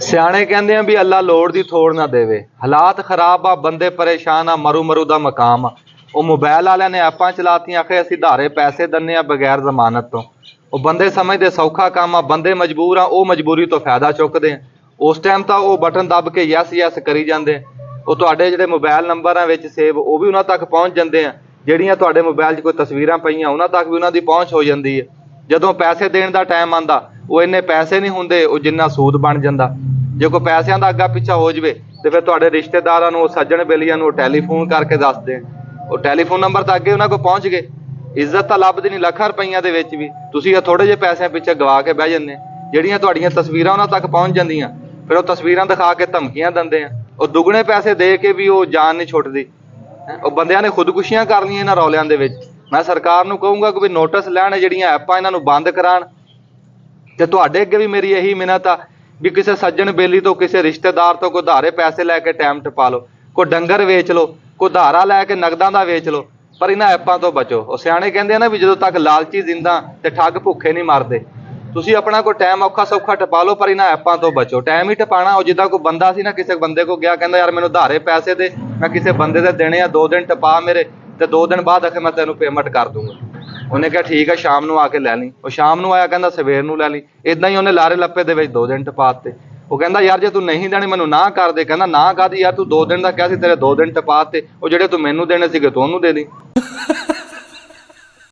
ਸਿਆਣੇ ਕਹਿੰਦੇ ਆ ਵੀ ਅੱਲਾ ਲੋੜ ਦੀ ਥੋੜ ਨਾ ਦੇਵੇ। ਹਾਲਾਤ ਖਰਾਬ ਆ, ਬੰਦੇ ਪਰੇਸ਼ਾਨ ਆ, ਮਰੂ ਮਰੂ ਦਾ ਮਕਾਮ ਆ। ਉਹ ਮੋਬਾਈਲ ਵਾਲਿਆਂ ਨੇ ਐਪਾਂ ਚਲਾਤੀਆਂ, ਆਖੇ ਅਸੀਂ ਧਾਰੇ ਪੈਸੇ ਦਿੰਨੇ ਆ ਬਗੈਰ ਜ਼ਮਾਨਤ ਤੋਂ। ਉਹ ਬੰਦੇ ਸਮਝਦੇ ਸੌਖਾ ਕੰਮ ਆ, ਬੰਦੇ ਮਜਬੂਰ ਆ, ਉਹ ਮਜਬੂਰੀ ਤੋਂ ਫਾਇਦਾ ਚੁੱਕਦੇ ਆ। ਉਸ ਟਾਈਮ ਤਾਂ ਉਹ ਬਟਨ ਦੱਬ ਕੇ ਯੈਸ ਯੈਸ ਕਰੀ ਜਾਂਦੇ। ਉਹ ਤੁਹਾਡੇ ਜਿਹੜੇ ਮੋਬਾਈਲ ਨੰਬਰ ਆ ਵਿੱਚ ਸੇਵ, ਉਹ ਵੀ ਉਹਨਾਂ ਤੱਕ ਪਹੁੰਚ ਜਾਂਦੇ ਆ। ਜਿਹੜੀਆਂ ਤੁਹਾਡੇ ਮੋਬਾਈਲ 'ਚ ਕੋਈ ਤਸਵੀਰਾਂ ਪਈਆਂ ਉਹਨਾਂ ਤੱਕ ਵੀ ਉਹਨਾਂ ਦੀ ਪਹੁੰਚ ਹੋ ਜਾਂਦੀ ਹੈ। ਜਦੋਂ ਪੈਸੇ ਦੇਣ ਦਾ ਟਾਈਮ ਆਉਂਦਾ, ਉਹ ਇੰਨੇ ਪੈਸੇ ਨਹੀਂ ਹੁੰਦੇ ਉਹ ਜਿੰਨਾ ਸੂਦ ਬਣ ਜਾਂਦਾ। ਜੇ ਕੋਈ ਪੈਸਿਆਂ ਦਾ ਅੱਗਾ ਪਿੱਛਾ ਹੋ ਜਾਵੇ ਤੇ ਫਿਰ ਤੁਹਾਡੇ ਰਿਸ਼ਤੇਦਾਰਾਂ ਨੂੰ, ਸੱਜਣ ਬੇਲੀਆਂ ਨੂੰ ਟੈਲੀਫੋਨ ਕਰਕੇ ਦੱਸ ਦੇਣ। ਉਹ ਟੈਲੀਫੋਨ ਨੰਬਰ ਤਾਂ ਅੱਗੇ ਉਹਨਾਂ ਕੋਲ ਪਹੁੰਚ ਗਏ। ਇੱਜ਼ਤ ਤਾਂ ਲੱਭਦੀ ਨਹੀਂ ਲੱਖਾਂ ਰੁਪਈਆਂ ਦੇ ਵਿੱਚ ਵੀ, ਤੁਸੀਂ ਇਹ ਥੋੜੇ ਜਿਹੇ ਪੈਸਿਆਂ ਪਿੱਛੇ ਗਵਾ ਕੇ ਬਹਿ ਜਾਂਦੇ। ਜਿਹੜੀਆਂ ਤੁਹਾਡੀਆਂ ਤਸਵੀਰਾਂ ਉਹਨਾਂ ਤੱਕ ਪਹੁੰਚ ਜਾਂਦੀਆਂ, ਫਿਰ ਉਹ ਤਸਵੀਰਾਂ ਦਿਖਾ ਕੇ ਧਮਕੀਆਂ ਦਿੰਦੇ ਆ। ਉਹ ਦੁੱਗਣੇ ਪੈਸੇ ਦੇ ਕੇ ਵੀ ਉਹ ਜਾਨ ਨਹੀਂ ਛੁੱਟਦੀ। ਉਹ ਬੰਦਿਆਂ ਨੇ ਖੁਦਕੁਸ਼ੀਆਂ ਕਰ ਲਈਆਂ ਇਹਨਾਂ ਰੌਲਿਆਂ ਦੇ ਵਿੱਚ। ਮੈਂ ਸਰਕਾਰ ਨੂੰ ਕਹੂੰਗਾ ਕਿ ਵੀ ਨੋਟਿਸ ਲੈਣ, ਜਿਹੜੀਆਂ ਐਪਾਂ ਇਹਨਾਂ ਨੂੰ ਬੰਦ ਕਰਾਉਣ। ਤੇ ਤੁਹਾਡੇ ਅੱਗੇ ਵੀ ਮੇਰੀ ਇਹੀ ਮਿਹਨਤ ਆ ਵੀ ਕਿਸੇ ਸੱਜਣ ਬੇਲੀ ਤੋਂ, ਕਿਸੇ ਰਿਸ਼ਤੇਦਾਰ ਤੋਂ ਕੋਈ ਉਧਾਰੇ ਪੈਸੇ ਲੈ ਕੇ ਟਾਈਮ ਟਪਾ ਲਓ, ਕੋਈ ਡੰਗਰ ਵੇਚ ਲਓ, ਕੋਈ ਉਧਾਰਾ ਲੈ ਕੇ ਨਗਦਾਂ ਦਾ ਵੇਚ ਲਓ, ਪਰ ਇਹਨਾਂ ਐਪਾਂ ਤੋਂ ਬਚੋ। ਉਹ ਸਿਆਣੇ ਕਹਿੰਦੇ ਆ ਨਾ ਵੀ ਜਦੋਂ ਤੱਕ ਲਾਲਚੀ ਜ਼ਿੰਦਾ ਤੇ ਠੱਗ ਭੁੱਖੇ ਨਹੀਂ ਮਰਦੇ। ਤੁਸੀਂ ਆਪਣਾ ਕੋਈ ਟਾਈਮ ਔਖਾ ਸੌਖਾ ਟਪਾ ਲਓ, ਪਰ ਇਹਨਾਂ ਐਪਾਂ ਤੋਂ ਬਚੋ। ਟਾਈਮ ਹੀ ਟਪਾਣਾ। ਉਹ ਜਿੱਦਾਂ ਕੋਈ ਬੰਦਾ ਸੀ ਨਾ, ਕਿਸੇ ਬੰਦੇ ਕੋਲ ਗਿਆ, ਕਹਿੰਦਾ ਯਾਰ ਮੈਨੂੰ ਉਧਾਰੇ ਪੈਸੇ ਦੇ, ਮੈਂ ਕਿਸੇ ਬੰਦੇ ਦੇ ਦੇਣੇ ਆ, 2 ਦਿਨ ਟਪਾ ਮੇਰੇ, ਤੇ 2 ਦਿਨ ਬਾਅਦ ਆਖੇ ਮੈਂ ਤੈਨੂੰ ਪੇਮੈਂਟ ਕਰ ਦੂੰਗਾ। ਉਹਨੇ ਕਿਹਾ ਠੀਕ ਆ, ਸ਼ਾਮ ਨੂੰ ਆ ਕੇ ਲੈ ਲਈ। ਉਹ ਸ਼ਾਮ ਨੂੰ ਆਇਆ, ਕਹਿੰਦਾ ਸਵੇਰ ਨੂੰ ਲੈ ਲਈ। ਇਦਾਂ ਹੀ ਉਹਨੇ ਲਾਰੇ ਲੱਪੇ ਦੇ ਵਿੱਚ 2 ਦਿਨ ਟਪਾ ਦਿੱਤੇ। ਉਹ ਕਹਿੰਦਾ ਯਾਰ ਜੇ ਤੂੰ ਨਹੀਂ ਦੇਣੇ ਮੈਨੂੰ ਨਾ ਕਰ ਦੇ। ਕਹਿੰਦਾ ਨਾ ਕਾਹਦੀ ਯਾਰ, ਤੂੰ 2 ਦਿਨ ਦਾ ਕਿਹਾ ਸੀ, ਤੇਰੇ 2 ਦਿਨ ਟਪਾ ਦਿੱਤੇ। ਉਹ ਜਿਹੜੇ ਤੂੰ ਮੈਨੂੰ ਦੇਣੇ ਸੀਗੇ ਤੂੰ ਉਹਨੂੰ ਦੇ ਦੀ।